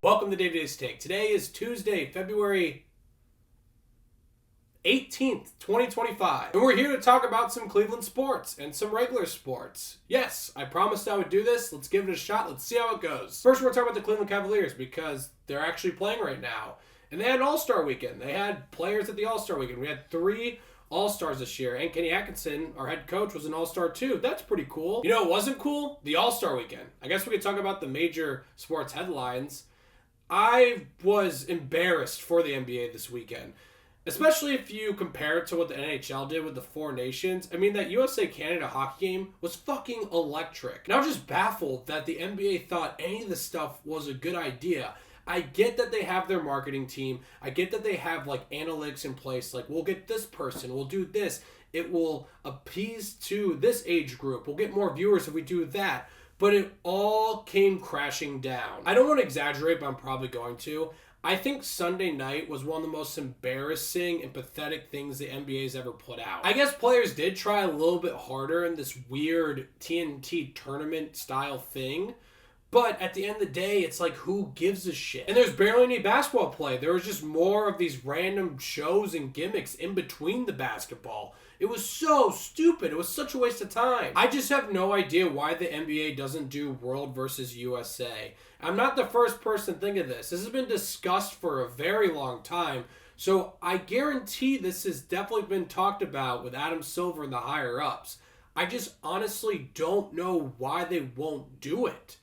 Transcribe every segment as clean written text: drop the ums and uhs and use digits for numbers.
Welcome to Davey's Take. Today is Tuesday, February 18th, 2025. And we're here to talk about some Cleveland sports and some regular sports. Yes, I promised I would do this. Let's give it a shot. Let's see how it goes. First, we're talking about the Cleveland Cavaliers because they're actually playing right now. And they had an All-Star weekend. They had players at the All-Star weekend. We had 3 All-Stars this year. And Kenny Atkinson, our head coach, was an All-Star too. That's pretty cool. You know what wasn't cool? The All-Star weekend. I guess we could talk about the major sports headlines. I was embarrassed for the NBA this weekend. Especially if you compare it to what the NHL did with the 4 nations. I mean, that USA-Canada hockey game was fucking electric. And I was just baffled that the NBA thought any of this stuff was a good idea. I get that they have their marketing team. I get that they have, analytics in place. We'll get this person. We'll do this. It will appease to this age group. We'll get more viewers if we do that. But it all came crashing down. I don't want to exaggerate, but I'm probably going to. I think Sunday night was one of the most embarrassing and pathetic things the NBA's ever put out. I guess players did try a little bit harder in this weird TNT tournament style thing. But at the end of the day, it's who gives a shit? And there's barely any basketball play. There was just more of these random shows and gimmicks in between the basketball. It was so stupid. It was such a waste of time. I just have no idea why the NBA doesn't do World versus USA. I'm not the first person to think of this. This has been discussed for a very long time. So I guarantee this has definitely been talked about with Adam Silver and the higher ups. I just honestly don't know why they won't do it.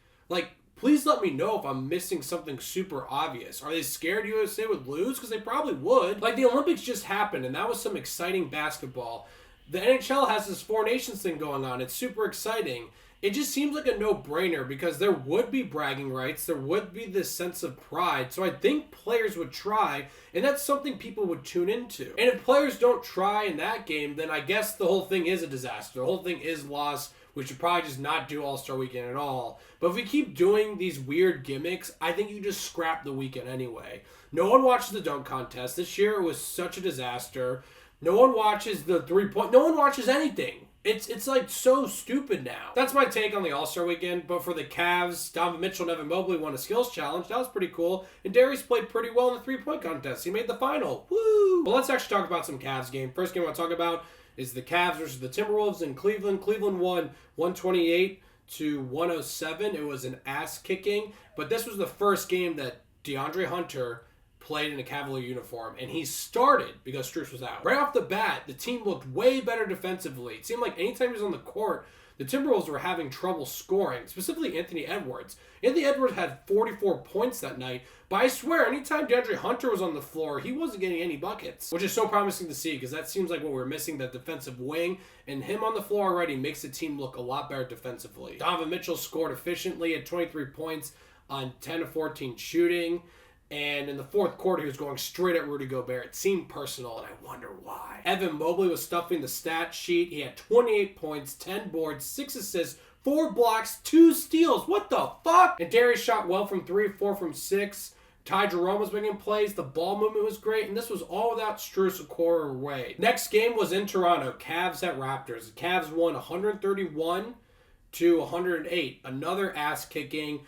Please let me know if I'm missing something super obvious. Are they scared USA would lose? Because they probably would. The Olympics just happened, and that was some exciting basketball. The NHL has this 4 nations thing going on. It's super exciting. It just seems like a no-brainer because there would be bragging rights. There would be this sense of pride. So I think players would try, and that's something people would tune into. And if players don't try in that game, then I guess the whole thing is a disaster. The whole thing is lost. We should probably just not do All-Star Weekend at all. But if we keep doing these weird gimmicks, I think you just scrap the weekend anyway. No one watches the dunk contest. This year it was such a disaster. No one watches the 3-point. No one watches anything. It's so stupid now. That's my take on the All-Star Weekend. But for the Cavs, Donovan Mitchell and Evan Mobley won a skills challenge. That was pretty cool. And Darius played pretty well in the 3-point contest. He made the final. Woo! Well, let's actually talk about some Cavs game. First game I want to talk about is the Cavs versus the Timberwolves in Cleveland. Cleveland won 128-107. It was an ass-kicking. But this was the first game that DeAndre Hunter played in a Cavalier uniform, and he started because Strus was out. Right off the bat, the team looked way better defensively. It seemed like anytime he was on the court, the Timberwolves were having trouble scoring, specifically Anthony Edwards. Anthony Edwards had 44 points that night, but I swear, anytime DeAndre Hunter was on the floor, he wasn't getting any buckets, which is so promising to see because that seems like what we're missing, that defensive wing, and him on the floor already makes the team look a lot better defensively. Donovan Mitchell scored efficiently at 23 points on 10 of 14 shooting. And in the fourth quarter, he was going straight at Rudy Gobert. It seemed personal, and I wonder why. Evan Mobley was stuffing the stat sheet. He had 28 points, 10 boards, 6 assists, 4 blocks, 2 steals. What the fuck? And Darius shot well from 3, 4 from 6. Ty Jerome was making plays. The ball movement was great, and this was all without Strus a quarter away. Next game was in Toronto. Cavs at Raptors. The Cavs won 131-108. Another ass-kicking.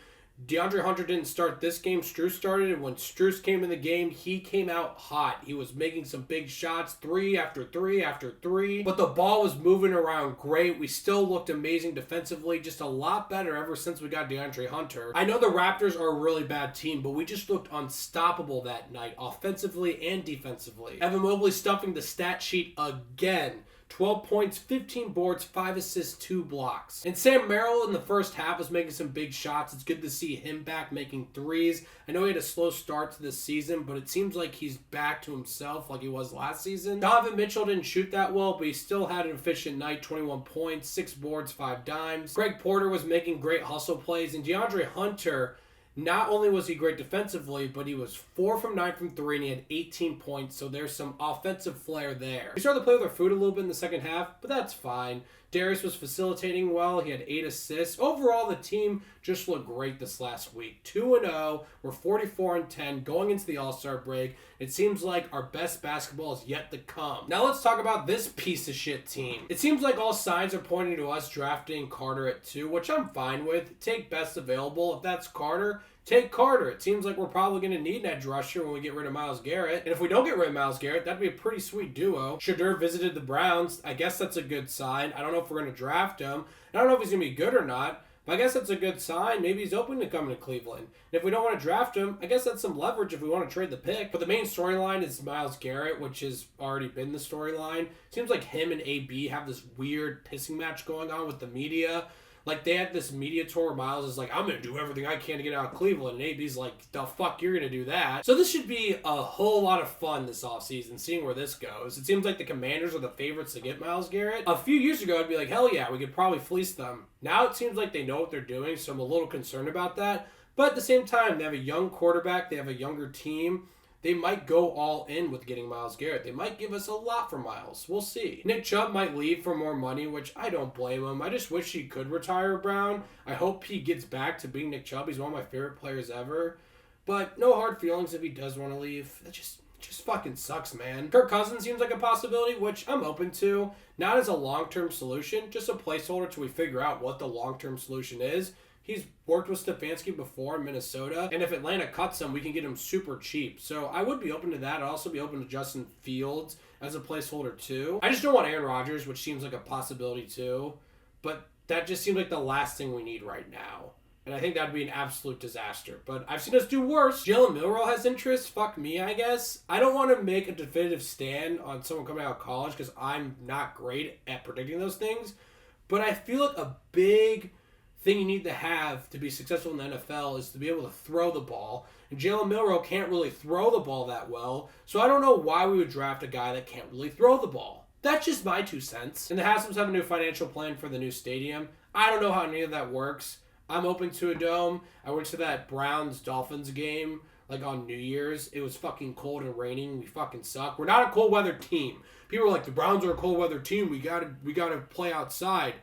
DeAndre Hunter didn't start this game. Strus started, and when Strus came in the game, he came out hot. He was making some big shots, 3 after 3 after 3. But the ball was moving around great. We still looked amazing defensively, just a lot better ever since we got DeAndre Hunter. I know the Raptors are a really bad team, but we just looked unstoppable that night, offensively and defensively. Evan Mobley stuffing the stat sheet again. 12 points, 15 boards, 5 assists, 2 blocks. And Sam Merrill in the first half was making some big shots. It's good to see him back making threes. I know he had a slow start to this season, but it seems like he's back to himself like he was last season. Donovan Mitchell didn't shoot that well, but he still had an efficient night, 21 points, 6 boards, 5 dimes. Greg Porter was making great hustle plays, and DeAndre Hunter, not only was he great defensively, but he was 4 from 9 from 3, and he had 18 points, so there's some offensive flair there. We started to play with our food a little bit in the second half, but that's fine. Darius was facilitating well. He had 8 assists. Overall, the team just looked great this last week. 2-0. We're 44-10 going into the All-Star break. It seems like our best basketball is yet to come. Now let's talk about this piece of shit team. It seems like all signs are pointing to us drafting Carter at 2, which I'm fine with. Take best available. If that's Carter, Take Carter. It seems like we're probably going to need an edge rusher when we get rid of Myles Garrett. And if we don't get rid of Myles Garrett, that'd be a pretty sweet duo. Shedeur visited the Browns. I guess that's a good sign. I don't know if we're going to draft him. I don't know if he's going to be good or not. But I guess that's a good sign. Maybe he's open to coming to Cleveland. And if we don't want to draft him, I guess that's some leverage if we want to trade the pick. But the main storyline is Myles Garrett, which has already been the storyline. Seems like him and AB have this weird pissing match going on with the media. Like, they had this media tour where Myles is like, I'm going to do everything I can to get out of Cleveland. And AB's like, the fuck you're going to do that? So this should be a whole lot of fun this offseason, seeing where this goes. It seems like the Commanders are the favorites to get Myles Garrett. A few years ago, I'd be like, hell yeah, we could probably fleece them. Now it seems like they know what they're doing, so I'm a little concerned about that. But at the same time, they have a young quarterback. They have a younger team. They might go all in with getting Myles Garrett. They might give us a lot for Myles. We'll see. Nick Chubb might leave for more money, which I don't blame him. I just wish he could retire Brown. I hope he gets back to being Nick Chubb. He's one of my favorite players ever. But no hard feelings if he does want to leave. That just fucking sucks, man. Kirk Cousins seems like a possibility, which I'm open to. Not as a long-term solution, just a placeholder till we figure out what the long-term solution is. He's worked with Stefanski before in Minnesota, and if Atlanta cuts him, we can get him super cheap. So I would be open to that. I'd also be open to Justin Fields as a placeholder too. I just don't want Aaron Rodgers, which seems like a possibility too, but that just seems like the last thing we need right now. And I think that'd be an absolute disaster. But I've seen us do worse. Jalen Milroe has interest. Fuck me, I guess. I don't want to make a definitive stand on someone coming out of college because I'm not great at predicting those things. But I feel like a big thing you need to have to be successful in the NFL is to be able to throw the ball. And Jalen Milroe can't really throw the ball that well. So I don't know why we would draft a guy that can't really throw the ball. That's just my 2 cents. And the Haslam's have a new financial plan for the new stadium. I don't know how any of that works. I'm open to a dome. I went to that Browns-Dolphins game like on New Year's. It was fucking cold and raining. We fucking suck. We're not a cold weather team. People are like, the Browns are a cold weather team. We gotta play outside.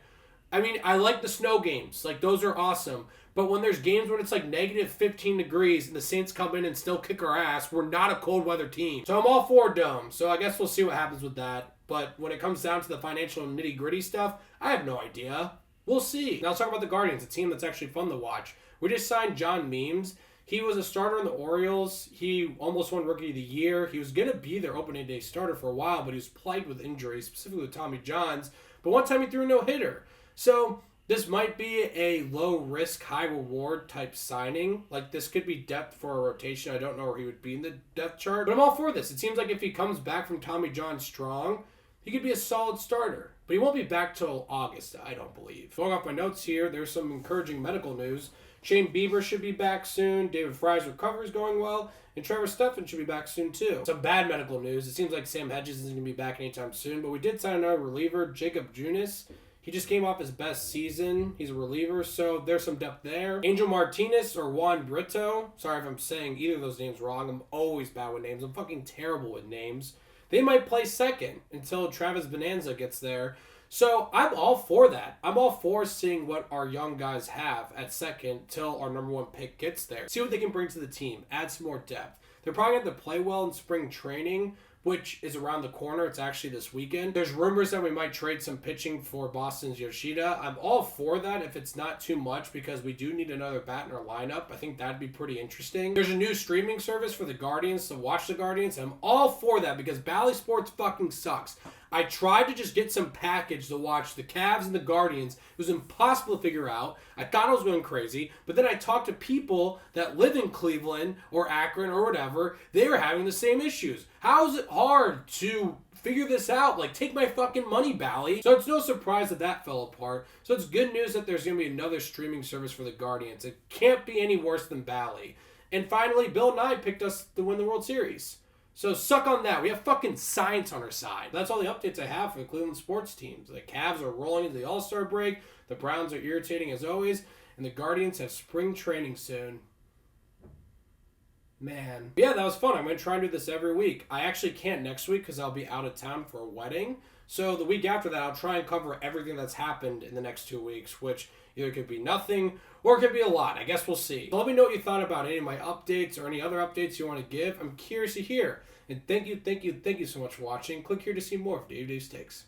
I mean, I like the snow games. Like, those are awesome. But when there's games when it's like negative 15 degrees and the Saints come in and still kick our ass, we're not a cold weather team. So I'm all for dome. So I guess we'll see what happens with that. But when it comes down to the financial nitty gritty stuff, I have no idea. We'll see. Now let's talk about the Guardians, a team that's actually fun to watch. We just signed John Means. He was a starter in the Orioles. He almost won Rookie of the Year. He was going to be their opening day starter for a while, but he was plagued with injuries, specifically with Tommy Johns. But one time he threw a no-hitter. So this might be a low-risk, high-reward type signing. Like, this could be depth for a rotation. I don't know where he would be in the depth chart. But I'm all for this. It seems like if he comes back from Tommy John strong, he could be a solid starter. But he won't be back till August, I don't believe. Going off my notes here, there's some encouraging medical news. Shane Bieber should be back soon. David Fry's recovery is going well. And Trevor Stephan should be back soon, too. Some bad medical news. It seems like Sam Hedges isn't going to be back anytime soon. But we did sign another reliever, Jacob Junis. He just came off his best season. He's a reliever, so there's some depth there. Angel Martinez or Juan Brito. Sorry if I'm saying either of those names wrong. I'm always bad with names. I'm fucking terrible with names. They might play second until Travis Bonanza gets there. So I'm all for that. I'm all for seeing what our young guys have at second till our number 1 pick gets there. See what they can bring to the team. Add some more depth. They're probably going to have to play well in spring training, which is around the corner. It's actually this weekend. There's rumors that we might trade some pitching for Boston's Yoshida. I'm all for that if it's not too much because we do need another bat in our lineup. I think that'd be pretty interesting. There's a new streaming service for the Guardians to watch the Guardians. I'm all for that because Bally Sports fucking sucks. I tried to just get some package to watch the CAVS and the Guardians. It was impossible to figure out. I thought I was going crazy, but then I talked to people that live in Cleveland or Akron or whatever. They were having the same issues. How is it hard to figure this out? Like, take my fucking money, Bally. So it's no surprise that that fell apart. So it's good news that there's going to be another streaming service for the Guardians. It can't be any worse than Bally. And finally, Bill Nye picked us to win the World Series. So suck on that. We have fucking science on our side. That's all the updates I have for the Cleveland sports teams. The Cavs are rolling into the All-Star break. The Browns are irritating as always. And the Guardians have spring training soon. Man. But yeah, that was fun. I'm going to try and do this every week. I actually can't next week because I'll be out of town for a wedding. So the week after that, I'll try and cover everything that's happened in the next 2 weeks, which either could be nothing or it could be a lot. I guess we'll see. So let me know what you thought about any of my updates or any other updates you want to give. I'm curious to hear. And thank you so much for watching. Click here to see more of Dave's Takes.